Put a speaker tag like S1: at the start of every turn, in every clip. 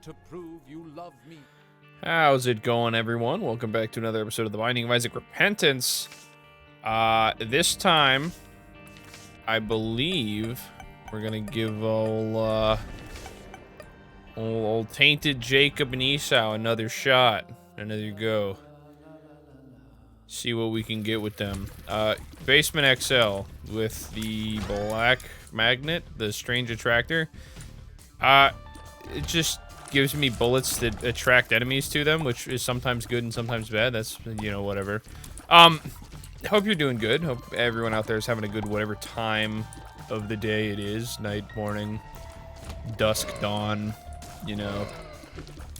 S1: to prove you love me.
S2: How's it going, everyone? Welcome back to another episode of The Binding of Isaac Repentance. This time, I believe we're gonna give old tainted Jacob and Esau another shot, another go. See what we can get with them. Basement XL with the black magnet, the strange attractor. It just gives me bullets that attract enemies to them, which is sometimes good and sometimes bad. That's, you know, whatever. Hope you're doing good. Hope everyone out there is having a good whatever time of the day it is. Night, morning, dusk, dawn, you know.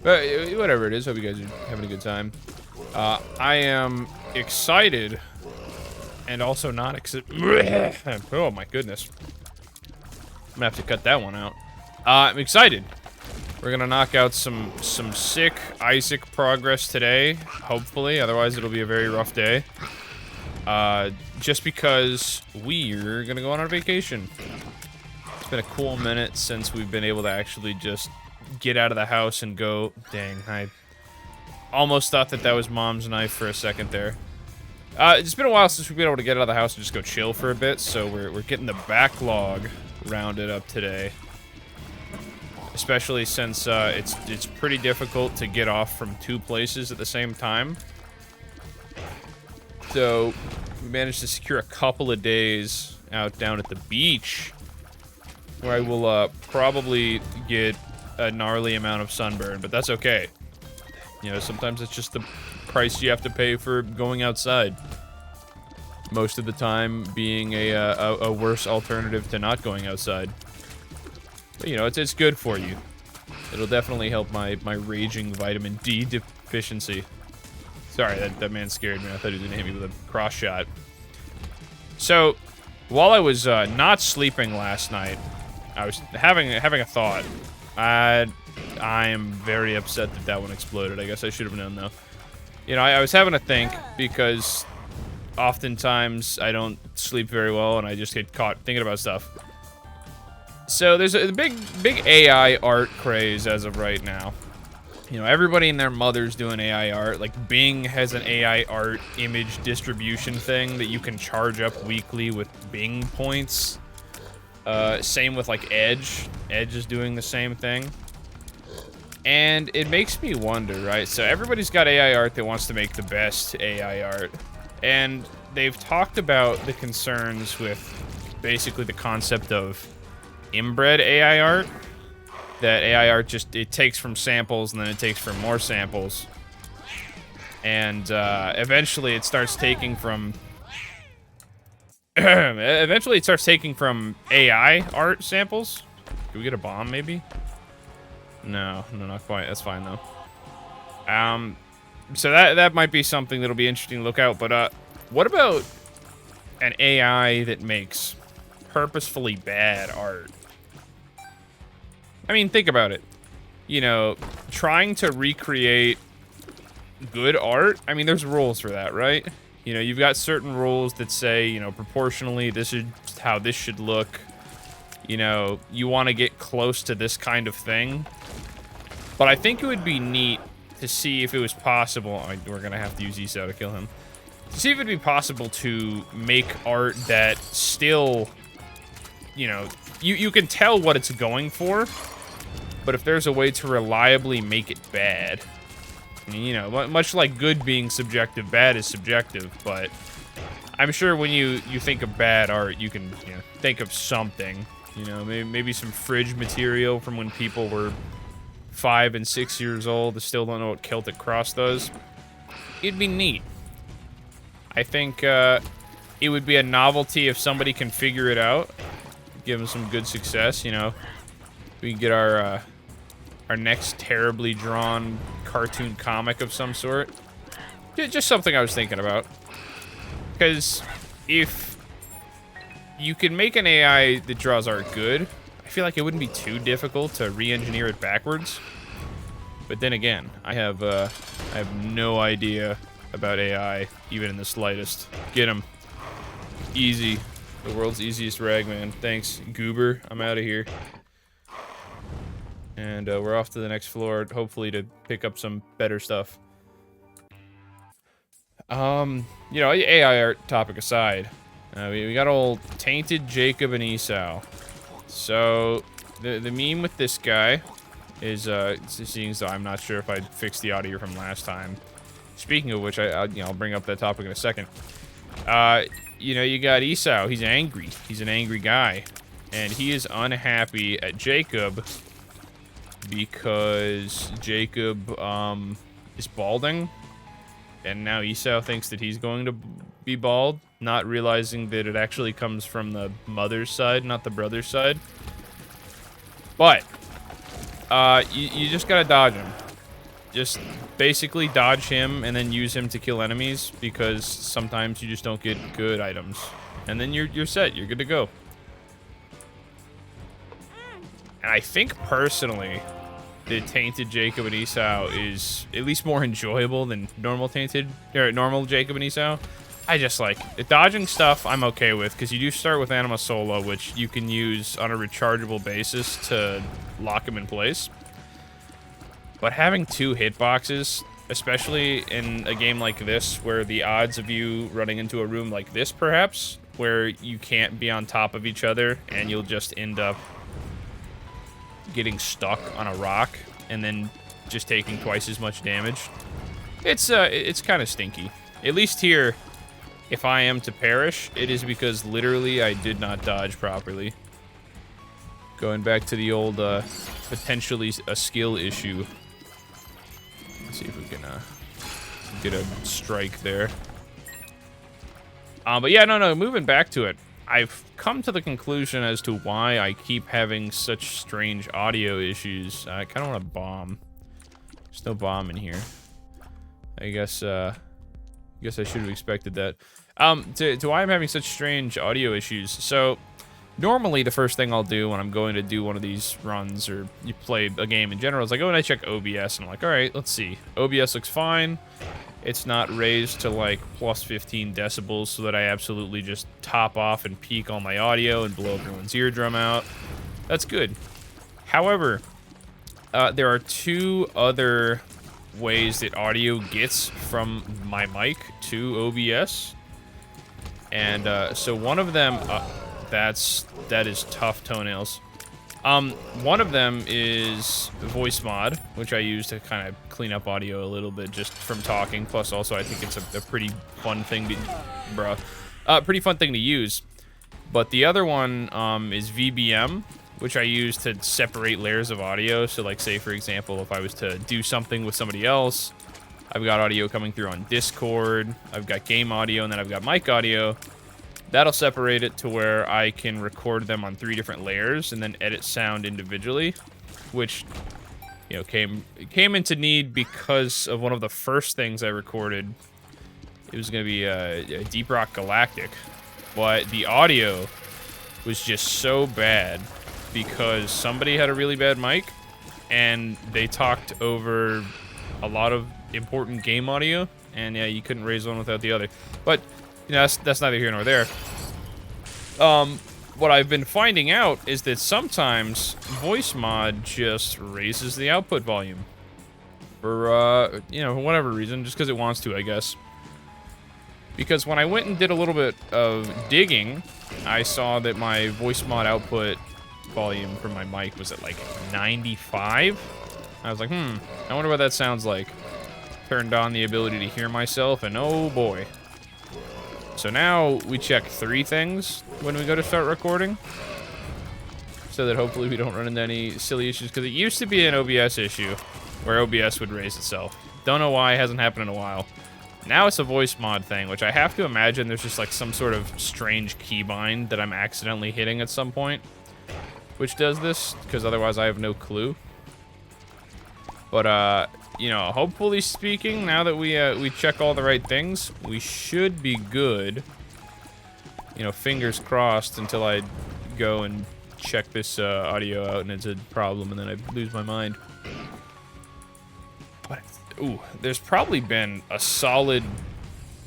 S2: But whatever it is, hope you guys are having a good time. I am excited and also not excited. Oh my goodness. I'm gonna have to cut that one out. I'm excited. We're gonna knock out some sick Isaac progress today, hopefully. Otherwise, it'll be a very rough day. Just because we're gonna go on our vacation. It's been a cool minute since we've been able to actually just get out of the house and go. Dang, I almost thought that was Mom's knife for a second there. It's been a while since we've been able to get out of the house and just go chill for a bit, so we're getting the backlog rounded up today. Especially since it's pretty difficult to get off from two places at the same time. So we managed to secure a couple of days out down at the beach, where I will probably get a gnarly amount of sunburn, but that's okay. You know, sometimes it's just the price you have to pay for going outside. Most of the time being a worse alternative to not going outside. But, you know, it's good for you. It'll definitely help my raging vitamin D deficiency. Sorry, that man scared me. I thought he was gonna hit me with a cross shot. So, while I was not sleeping last night, I was having a thought. I am very upset that one exploded. I guess I should have known, though. You know, I was having a think because oftentimes I don't sleep very well and I just get caught thinking about stuff. So there's a big AI art craze as of right now. You know, everybody and their mother's doing AI art. Like Bing has an AI art image distribution thing that you can charge up weekly with Bing points. Same with like Edge. Edge is doing the same thing. And it makes me wonder, right? So everybody's got AI art that wants to make the best AI art. And they've talked about the concerns with basically the concept of inbred AI art. That AI art just, it takes from samples and then it takes from more samples. And eventually it starts taking from AI art samples. Can we get a bomb maybe? No, not quite. That's fine though. So that might be something that'll be interesting to look out. But what about an AI that makes purposefully bad art? I mean, think about it. You know, trying to recreate good art, I mean, there's rules for that, right? You know, you've got certain rules that say, you know, proportionally, this is how this should look. You know, you want to get close to this kind of thing. But I think it would be neat to see if it was possible. We're going to have to use Esau to kill him. To see if it'd be possible to make art that still, you know, you can tell what it's going for. But if there's a way to reliably make it bad, you know, much like good being subjective, bad is subjective, but I'm sure when you think of bad art, you can, you know, think of something, you know, maybe some fridge material from when people were 5 and 6 years old that still don't know what Celtic Cross does. It'd be neat. I think it would be a novelty if somebody can figure it out, give them some good success, you know. We can get our next terribly drawn cartoon comic of some sort. Just something I was thinking about. Because if you can make an AI that draws art good, I feel like it wouldn't be too difficult to re-engineer it backwards. But then again, I have no idea about AI, even in the slightest. Get him. Easy. The world's easiest ragman. Thanks, Goober. I'm out of here. And we're off to the next floor, hopefully to pick up some better stuff. You know, AI art topic aside, we got old Tainted Jacob and Esau. So, the meme with this guy is, seeing as though I'm not sure if I fixed the audio from last time. Speaking of which, I'll bring up that topic in a second. You know, you got Esau. He's angry. He's an angry guy. And he is unhappy at Jacob because Jacob, is balding. And now Esau thinks that he's going to be bald, not realizing that it actually comes from the mother's side, not the brother's side. But, you just gotta dodge him. Just basically dodge him and then use him to kill enemies, because sometimes you just don't get good items. And then you're set, you're good to go. And I think personally, the Tainted Jacob and Esau is at least more enjoyable than normal Jacob and Esau. I just like the dodging stuff. I'm okay with, because you do start with Anima Solo, which you can use on a rechargeable basis to lock him in place. But having 2 hitboxes, especially in a game like this, where the odds of you running into a room like this, perhaps, where you can't be on top of each other and you'll just end up getting stuck on a rock and then just taking twice as much damage. It's kind of stinky. At least here, if I am to perish, it is because literally I did not dodge properly. Going back to the old potentially a skill issue. Let's see if we can get a strike there. But yeah, no, moving back to it. I've come to the conclusion as to why I keep having such strange audio issues. I kind of want to bomb. There's no bomb in here. I guess I should have expected that. To why I'm having such strange audio issues. So, normally the first thing I'll do when I'm going to do one of these runs, or you play a game in general, is I go and I check OBS, and I'm like, alright, let's see. OBS looks fine. It's not raised to like plus 15 decibels so that I absolutely just top off and peak all my audio and blow everyone's eardrum out. That's good. However, there are 2 other ways that audio gets from my mic to OBS. And so one of them, that is tough toenails. One of them is voice mod, which I use to kind of clean up audio a little bit just from talking. Plus, also, I think it's a pretty fun thing to, pretty fun thing to use. But the other one is VBM, which I use to separate layers of audio. So, like, say for example, if I was to do something with somebody else, I've got audio coming through on Discord. I've got game audio, and then I've got mic audio. That'll separate it to where I can record them on 3 different layers and then edit sound individually, which, you know, came into need because of one of the first things I recorded. It was going to be a Deep Rock Galactic, but the audio was just so bad because somebody had a really bad mic and they talked over a lot of important game audio, and yeah, you couldn't raise one without the other. But you know, that's neither here nor there. What I've been finding out is that sometimes voice mod just raises the output volume. For, you know, for whatever reason, just because it wants to, I guess. Because when I went and did a little bit of digging, I saw that my voice mod output volume from my mic was at like 95. I was like, I wonder what that sounds like. Turned on the ability to hear myself, and oh boy. So now we check 3 things when we go to start recording, so that hopefully we don't run into any silly issues, because it used to be an OBS issue where OBS would raise itself. Don't know why, it hasn't happened in a while. Now it's a voice mod thing, which I have to imagine there's just like some sort of strange keybind that I'm accidentally hitting at some point, which does this, because otherwise I have no clue. But, you know, hopefully speaking, now that we check all the right things, we should be good. You know, fingers crossed until I go and check this audio out and it's a problem and then I lose my mind. But, ooh, there's probably been a solid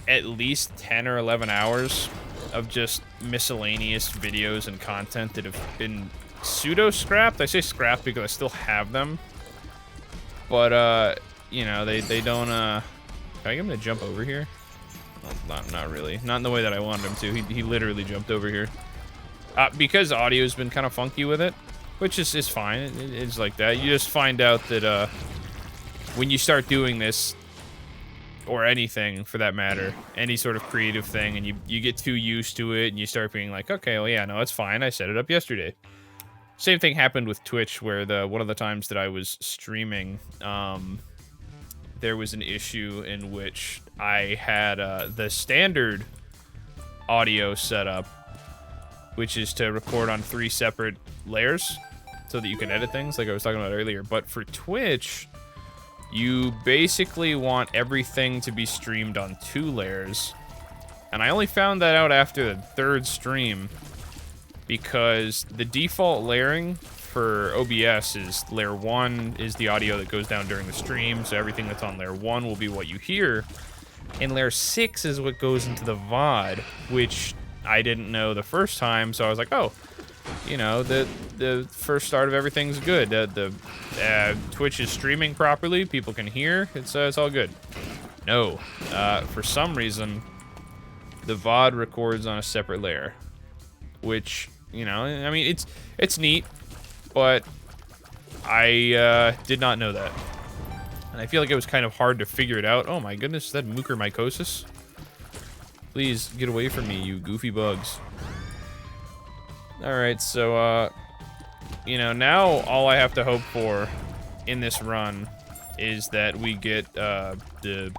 S2: at least 10 or 11 hours of just miscellaneous videos and content that have been pseudo-scrapped. I say scrapped because I still have them. But, you know, they don't, Can I get him to jump over here? Well, not really. Not in the way that I wanted him to. He literally jumped over here. Because audio's been kind of funky with it, which is fine. It's like that. You just find out that, when you start doing this, or anything for that matter, any sort of creative thing, and you get too used to it, and you start being like, okay, well, yeah, no, it's fine. I set it up yesterday. Same thing happened with Twitch, where one of the times that I was streaming, there was an issue in which I had the standard audio setup, which is to record on 3 separate layers so that you can edit things, like I was talking about earlier. But for Twitch, you basically want everything to be streamed on 2 layers. And I only found that out after the 3rd stream, because the default layering for OBS is layer 1 is the audio that goes down during the stream, so everything that's on layer 1 will be what you hear. And layer 6 is what goes into the VOD, which I didn't know the first time, so I was like, oh, you know, the first start of everything's good. The Twitch is streaming properly, people can hear, it's all good. No, for some reason, the VOD records on a separate layer, which, you know, I mean, it's neat, but I did not know that. And I feel like it was kind of hard to figure it out. Oh my goodness, is that mucormycosis? Please get away from me, you goofy bugs. Alright, so, you know, now all I have to hope for in this run is that we get the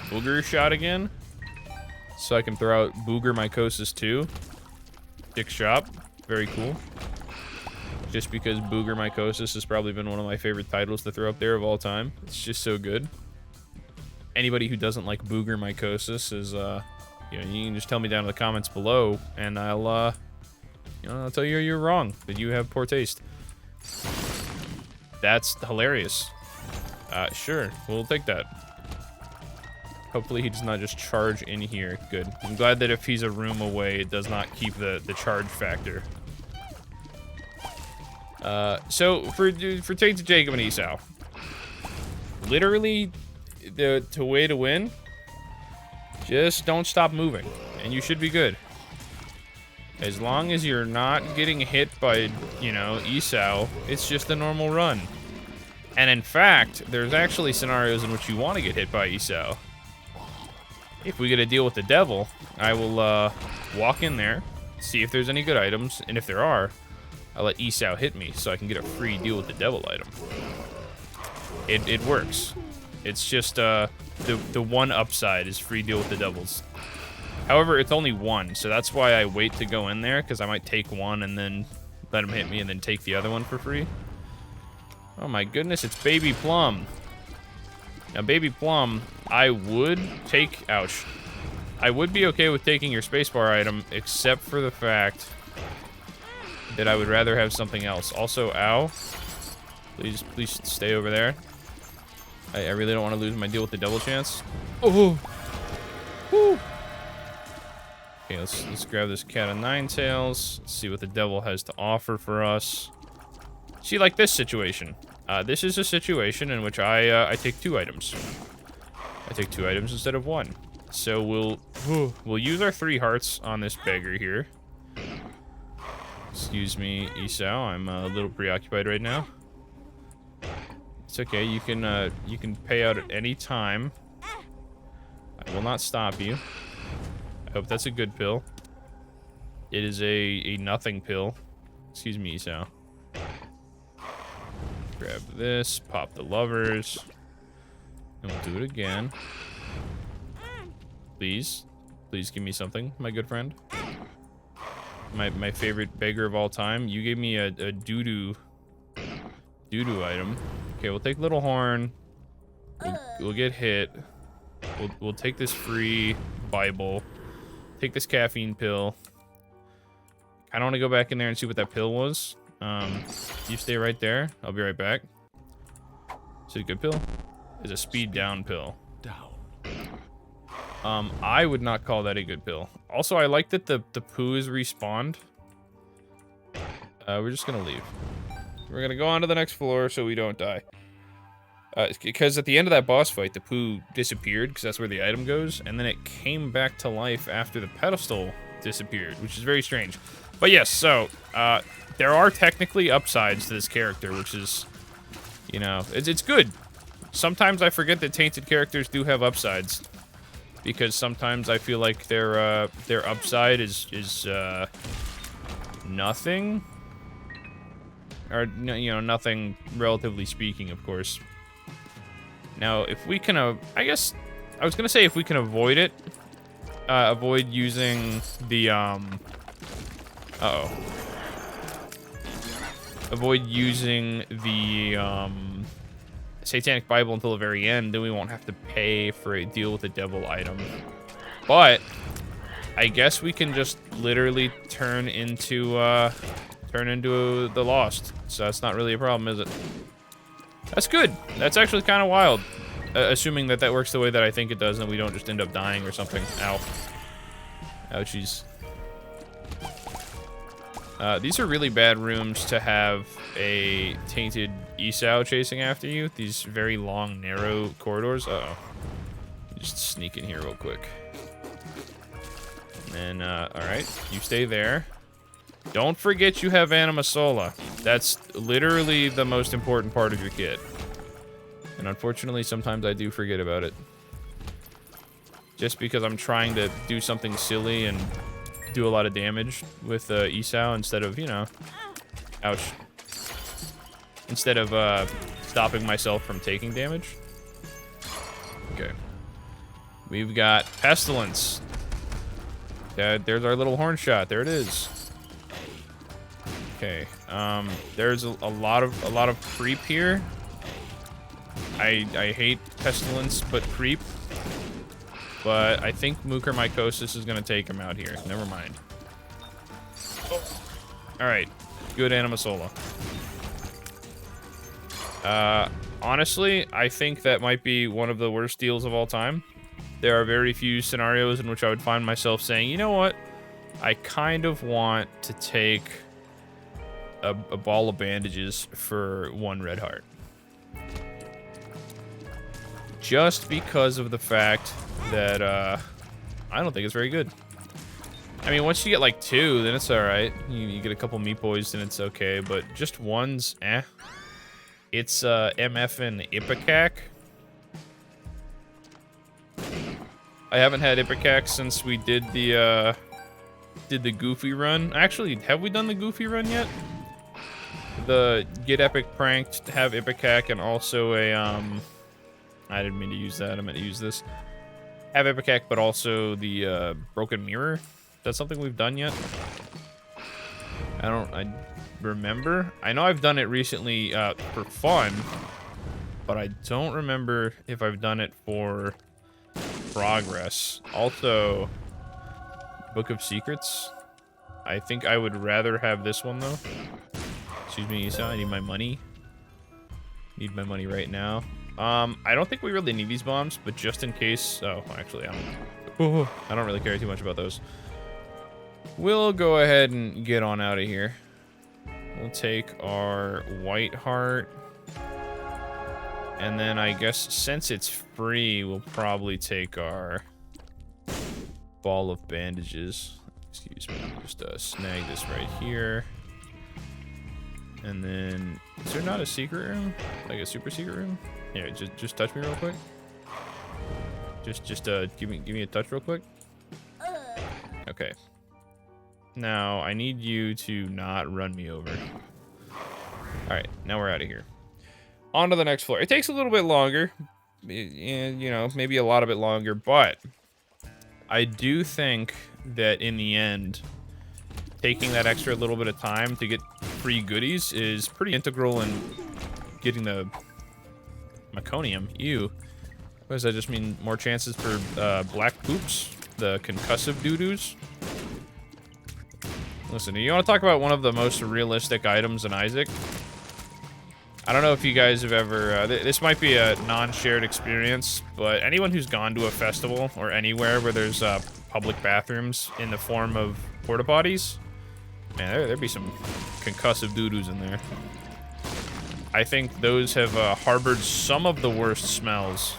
S2: booger shot again. So I can throw out booger mycosis too. Dick shop, very cool. Just because booger mycosis has probably been one of my favorite titles to throw up there of all time. It's just so good. Anybody who doesn't like booger mycosis is, you know, you can just tell me down in the comments below, and I'll tell you you're wrong, that you have poor taste. That's hilarious. Sure, we'll take that. Hopefully he does not just charge in here. Good. I'm glad that if he's a room away, it does not keep the charge factor. So for Take to Jacob and Esau, literally the way to win, just don't stop moving, and you should be good. As long as you're not getting hit by, you know, Esau, it's just a normal run. And in fact, there's actually scenarios in which you want to get hit by Esau. If we get a deal with the devil, I will walk in there, see if there's any good items, and if there are, I'll let Esau hit me so I can get a free deal with the devil item. It works. It's just the one upside is free deal with the devils. However, it's only 1, so that's why I wait to go in there, because I might take 1 and then let him hit me and then take the other one for free. Oh my goodness, it's Baby Plum. Now, Baby Plum, I would take... Ouch. I would be okay with taking your spacebar item, except for the fact that I would rather have something else. Also, ow. Please stay over there. I really don't want to lose my deal with the double chance. Oh! Woo! Okay, let's grab this cat of 9 tails. Let's see what the devil has to offer for us. See, like this situation. This is a situation in which I take 2 items. I take 2 items instead of 1. So we'll use our 3 hearts on this beggar here. Excuse me, Esau. I'm a little preoccupied right now. It's okay. You can pay out at any time. I will not stop you. I hope that's a good pill. It is a nothing pill. Excuse me, Esau. Grab this, pop the lovers, and we'll do it again. Please give me something, my good friend. My favorite beggar of all time. You gave me a doo-doo item. Okay, we'll take Little Horn. We'll get hit. We'll take this free Bible. Take this caffeine pill. I don't want to go back in there and see what that pill was. You stay right there. I'll be right back. Is it a good pill? It's a speed down pill. I would not call that a good pill. Also, I like that the poo is respawned. We're just gonna leave. We're gonna go on to the next floor so we don't die. Because at the end of that boss fight, the poo disappeared, because that's where the item goes, and then it came back to life after the pedestal disappeared, which is very strange. But yes, so, there are technically upsides to this character, which is, you know, it's good. Sometimes I forget that tainted characters do have upsides, because sometimes I feel like their upside is nothing. Or, you know, nothing relatively speaking, of course. Now, if we can, I guess, I was gonna say if we can avoid it, avoid using the, avoid using the, Satanic Bible until the very end, then we won't have to pay for a deal with a devil item. But, I guess we can just literally turn into the Lost. So that's not really a problem, is it? That's good. That's actually kind of wild. Assuming that works the way that I think it does and we don't just end up dying or something. Ow. Ouchies. These are really bad rooms to have a tainted Esau chasing after you. These very long, narrow corridors. Uh-oh. Just sneak in here real quick. And then, alright. You stay there. Don't forget you have Anima Sola. That's literally the most important part of your kit. And unfortunately, sometimes I do forget about it. Just because I'm trying to do something silly and do a lot of damage with Esau instead of, you know... Ouch. Instead of stopping myself from taking damage. Okay. We've got Pestilence. There's our little horn shot. There it is. Okay, there's a lot of creep here. I hate Pestilence, but creep. But I think Mucormycosis is gonna take him out here. Never mind. Oh. Alright, good Anima Sola. Honestly, I think that might be one of the worst deals of all time. There are very few scenarios in which I would find myself saying, you know what? I kind of want to take a ball of bandages for 1 red heart. Just because of the fact that, I don't think it's very good. I mean, once you get like 2, then it's alright. You get a couple meat boys, then it's okay, but just 1's, eh. It's, MF and Ipecac. I haven't had Ipecac since we did the Goofy run. Actually, have we done the Goofy run yet? The Get Epic Pranked, have Ipecac, and also a, I didn't mean to use that, I meant to use this. Have Ipecac, but also the, Broken Mirror. Is that something we've done yet? I remember. I know I've done it recently, for fun, but I don't remember if I've done it for progress. Also, Book of Secrets. I think I would rather have this one, though. Excuse me, Esau, I need my money. Need my money right now. I don't think we really need these bombs, but just in case... Oh, actually, I don't really care too much about those. We'll go ahead and get on out of here. We'll take our white heart. And then I guess since it's free, we'll probably take our ball of bandages. Excuse me, just snag this right here. And then, is there not a secret room? Like a super secret room? Here, just touch me real quick. Just give me a touch real quick. Okay. Now, I need you to not run me over. Alright, now we're out of here. On to the next floor. It takes a little bit longer. You know, maybe a lot of it longer, but I do think that in the end, taking that extra little bit of time to get free goodies is pretty integral in getting the meconium. Ew. What does that just mean? More chances for black poops? The concussive doo-doos? Listen, you want to talk about one of the most realistic items in Isaac? I don't know if you guys have ever... this might be a non-shared experience, but anyone who's gone to a festival or anywhere where there's public bathrooms in the form of porta potties, Man, there'd be some concussive doo-doos in there. I think those have harbored some of the worst smells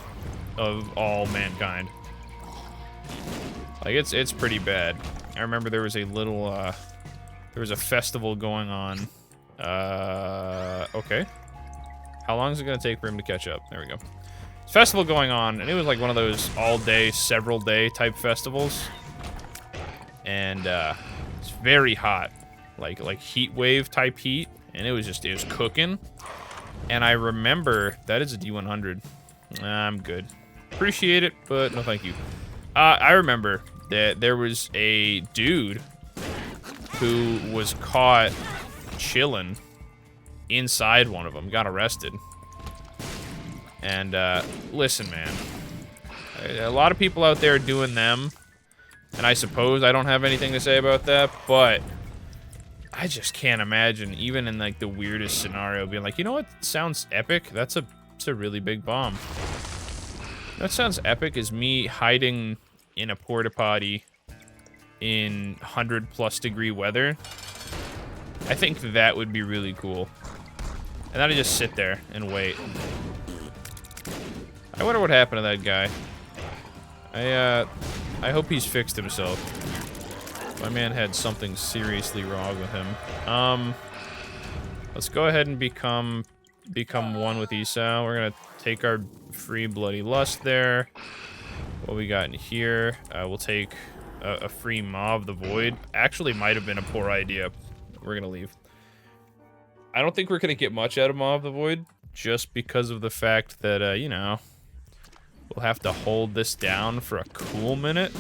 S2: of all mankind. Like, it's pretty bad. I remember there was a little, there was a festival going on. Okay. How long is it gonna take for him to catch up? There we go. Festival going on, and it was like one of those all-day, several-day type festivals. And, it's very hot. Like heat wave type heat. And it was cooking. And I remember, that is a D100. I'm good. Appreciate it, but no thank you. I remember that there was a dude who was caught chilling inside one of them, got arrested. And, listen, man. A lot of people out there doing them, and I suppose I don't have anything to say about that, but I just can't imagine, even in, like, the weirdest scenario, being like, you know what sounds epic? That's a really big bomb. That sounds epic is me hiding in a porta potty in 100+ degree weather. I think that would be really cool. And then I just sit there and wait. I wonder what happened to that guy. I hope he's fixed himself. My man had something seriously wrong with him. Let's go ahead and become one with Esau. We're gonna take our free bloody lust there. What we got in here? We'll take a free Maw of the Void. Actually, might have been a poor idea. We're gonna leave. I don't think we're gonna get much out of Maw of the Void, just because of the fact that, you know, we'll have to hold this down for a cool minute.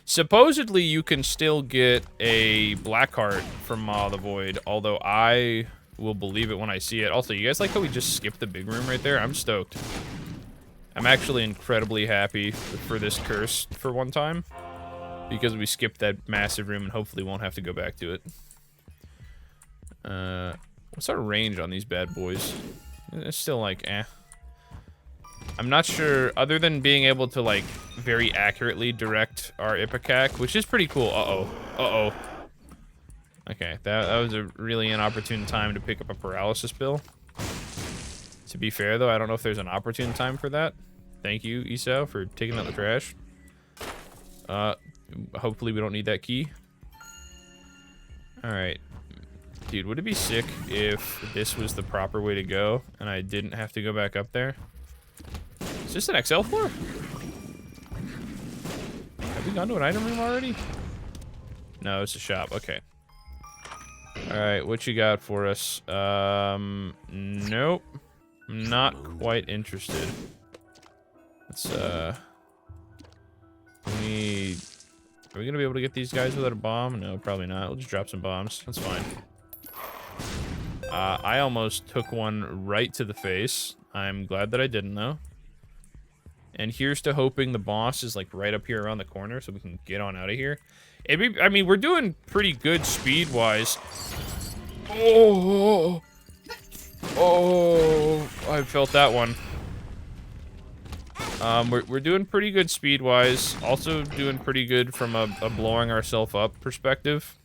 S2: Supposedly, you can still get a Blackheart from Maw of the Void, although I will believe it when I see it. Also, you guys like how we just skipped the big room right there? I'm stoked. I'm actually incredibly happy for this curse for one time, because we skipped that massive room and hopefully won't have to go back to it. What's our range on these bad boys? It's still like, eh. I'm not sure, other than being able to, like, very accurately direct our Ipecac, which is pretty cool. Uh-oh. Uh-oh. Okay, that was a really inopportune time to pick up a paralysis pill. To be fair, though, I don't know if there's an opportune time for that. Thank you, Esau, for taking out the trash. Hopefully we don't need that key. Alright. Dude, would it be sick if this was the proper way to go, and I didn't have to go back up there? Is this an XL floor? Have we gone to an item room already? No, it's a shop. Okay. Alright, what you got for us? Nope. I'm not quite interested. Let's, are we gonna be able to get these guys without a bomb? No, probably not. We'll just drop some bombs. That's fine. I almost took one right to the face. I'm glad that I didn't, though. And here's to hoping the boss is, like, right up here around the corner so we can get on out of here. I mean, we're doing pretty good speed-wise. Oh! Oh! I felt that one. We're doing pretty good speed-wise. Also doing pretty good from a blowing ourselves up perspective.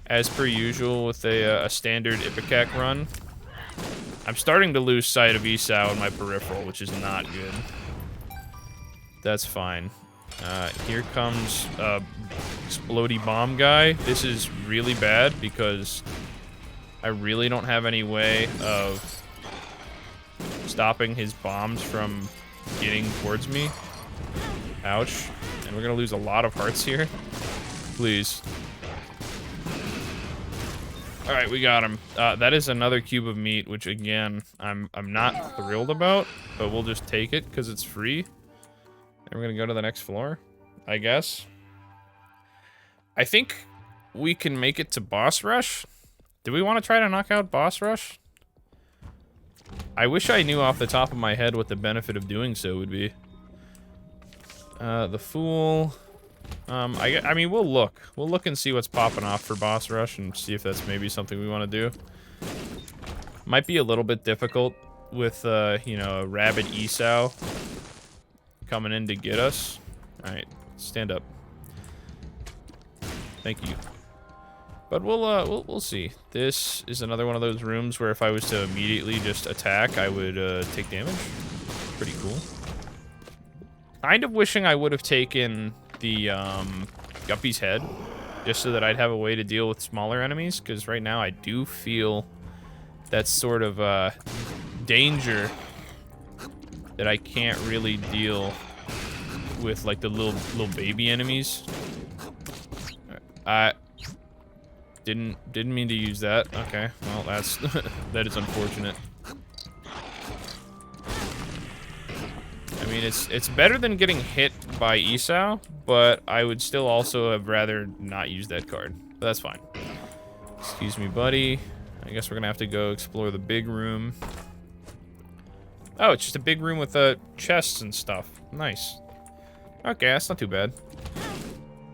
S2: As per usual with a standard Ipecac run. I'm starting to lose sight of Esau in my peripheral, which is not good. That's fine. Here comes Explodey Bomb guy. This is really bad because I really don't have any way of stopping his bombs from getting towards me. Ouch. And we're gonna lose a lot of hearts here. Please. Alright, we got him. That is another cube of meat, which again, I'm not thrilled about, but we'll just take it because it's free. And we're gonna go to the next floor, I guess. I think we can make it to boss rush. Do we want to try to knock out boss rush? I wish I knew off the top of my head what the benefit of doing so would be. The Fool. I mean, we'll look. We'll look and see what's popping off for boss rush and see if that's maybe something we want to do. Might be a little bit difficult with, you know, a rabid Esau coming in to get us. Alright, stand up. Thank you. But we'll see. This is another one of those rooms where if I was to immediately just attack, I would take damage. Pretty cool. Kind of wishing I would have taken the Guppy's head, just so that I'd have a way to deal with smaller enemies, because right now I do feel that sort of danger that I can't really deal with, like the little baby enemies. I didn't mean to use that. Okay, well that's that is unfortunate. I mean, it's better than getting hit by Esau, but I would still also have rather not use that card. But that's fine. Excuse me, buddy. I guess we're gonna have to go explore the big room. Oh, it's just a big room with chests and stuff. Nice. Okay, that's not too bad.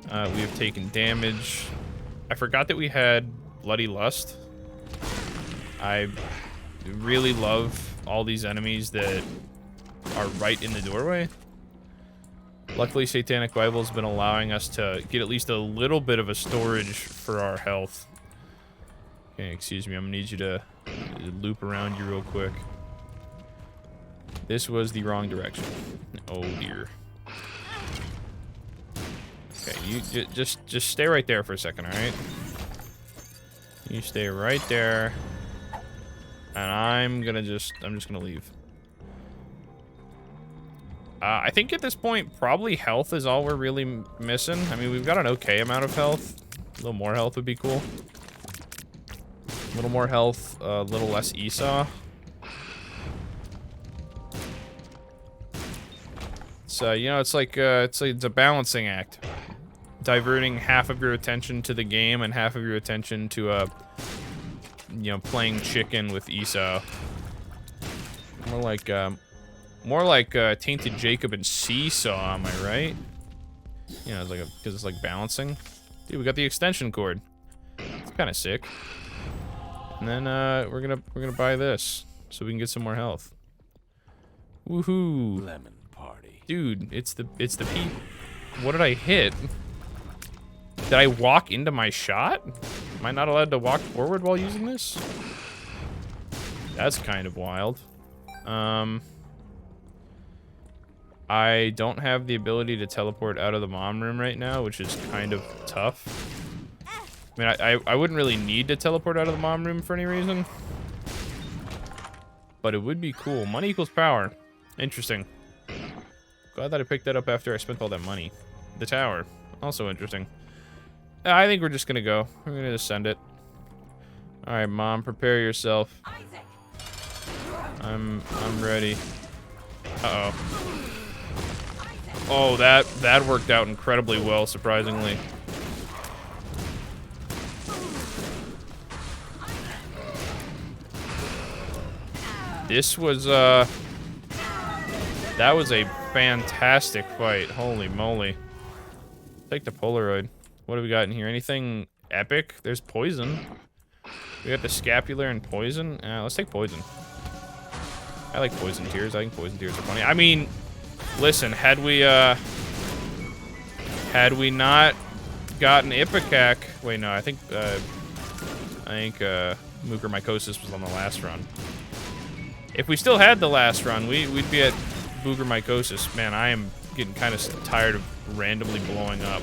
S2: We have taken damage. I forgot that we had Bloody Lust. I really love all these enemies that are right in the doorway. Luckily, Satanic Bible has been allowing us to get at least a little bit of a storage for our health. Okay, excuse me, I'm gonna need you to loop around you real quick. This was the wrong direction. Oh dear. Okay, you just stay right there for a second, all right? You stay right there, and I'm just gonna leave. I think at this point, probably health is all we're really missing. I mean, we've got an okay amount of health. A little more health would be cool. A little more health, a little less Esau. So, you know, it's a balancing act. Diverting half of your attention to the game and half of your attention to, you know, playing chicken with Esau. More like Tainted Jacob and Seesaw, am I right? You know, it's like because it's like balancing. Dude, we got the extension cord. It's kind of sick. And then we're gonna buy this so we can get some more health. Woohoo!
S1: Lemon party.
S2: Dude, it's the peep. What did I hit? Did I walk into my shot? Am I not allowed to walk forward while using this? That's kind of wild. I don't have the ability to teleport out of the mom room right now, which is kind of tough. I mean, I wouldn't really need to teleport out of the mom room for any reason. But it would be cool. Money equals power. Interesting. Glad that I picked that up after I spent all that money. The tower. Also interesting. I think we're just gonna go. We're gonna just send it. Alright, Mom, prepare yourself. I'm ready. Uh-oh. Oh, that worked out incredibly well, surprisingly. This was, that was a fantastic fight. Holy moly. Take the Polaroid. What do we got in here? Anything epic? There's poison. We got the scapular and poison. Let's take poison. I like poison tears. I think poison tears are funny. I mean, listen, had we not gotten Ipecac, wait, no, I think Mucormycosis was on the last run. If we still had the last run, we'd be at Mucormycosis. Man, I am getting kind of tired of randomly blowing up.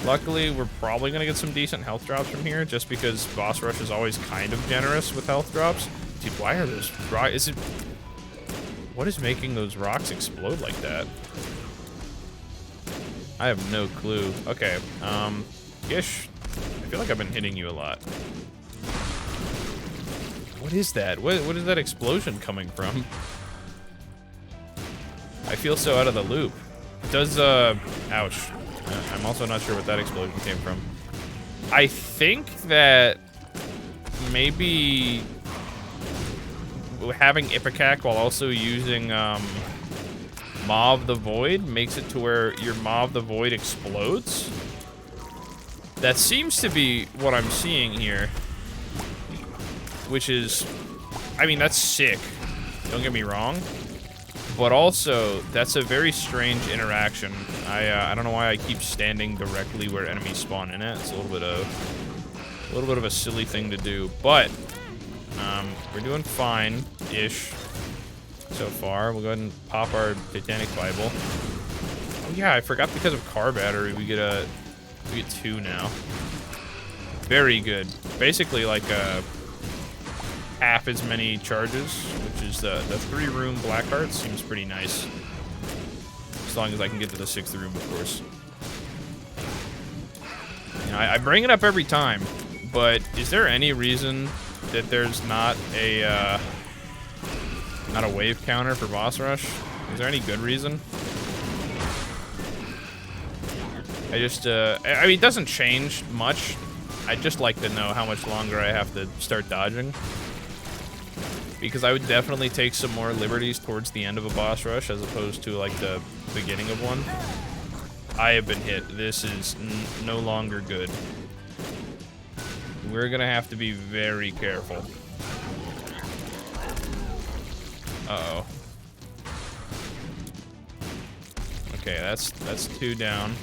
S2: Luckily, we're probably gonna get some decent health drops from here, just because Boss Rush is always kind of generous with health drops. Dude, why are those rocks? What is making those rocks explode like that? I have no clue. Okay, Gish, I feel like I've been hitting you a lot. What is that? What is that explosion coming from? I feel so out of the loop. Does, ouch. I'm also not sure what that explosion came from. I think that maybe having Ipecac while also using Maw of the Void makes it to where your Maw of the Void explodes. That seems to be what I'm seeing here. Which is, I mean, that's sick. Don't get me wrong. But also, that's a very strange interaction. I don't know why I keep standing directly where enemies spawn in it. It's a little bit of a silly thing to do, but we're doing fine-ish so far. We'll go ahead and pop our Titanic Bible. Oh yeah, I forgot because of car battery, we get 2 now. Very good. Basically like half as many charges, which is the 3-room black heart seems pretty nice. As long as I can get to the 6th room, of course. You know, I bring it up every time, but is there any reason that there's not a wave counter for boss rush? Is there any good reason? I mean, it doesn't change much. I'd just like to know how much longer I have to start dodging. Because I would definitely take some more liberties towards the end of a boss rush as opposed to, like, the beginning of one. I have been hit. This is no longer good. We're gonna have to be very careful. Uh-oh. Okay, that's 2 down.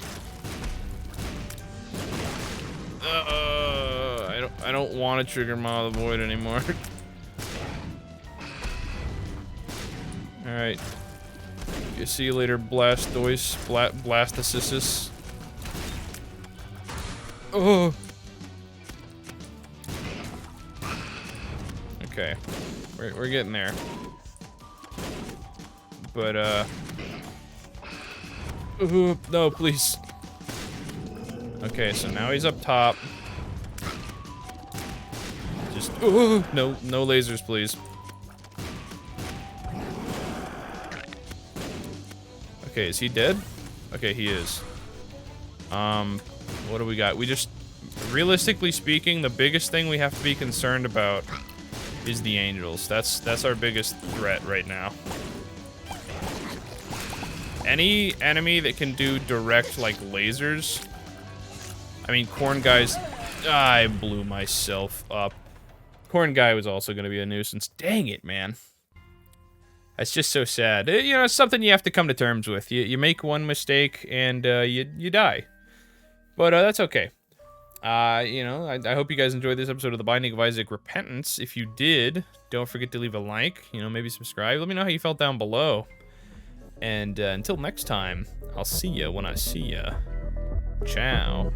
S2: I don't want to trigger Maw of the Void anymore. Alright. See you later, Blastoise. Blastocysts. Oh! Okay. We're getting there. But, ooh, no, please. Okay, so now he's up top. Just, ooh, no lasers, please. Okay, is he dead? Okay, he is. What do we got? We just, realistically speaking, the biggest thing we have to be concerned about is the angels. That's our biggest threat right now. Any enemy that can do direct, like, lasers. I mean, Corn Guy's... I blew myself up. Corn Guy was also going to be a nuisance. Dang it, man. That's just so sad. You know, it's something you have to come to terms with. You make one mistake and you die. But that's okay. You know, I hope you guys enjoyed this episode of The Binding of Isaac Repentance. If you did, don't forget to leave a like. You know, maybe subscribe. Let me know how you felt down below. And until next time, I'll see ya when I see ya. Ciao.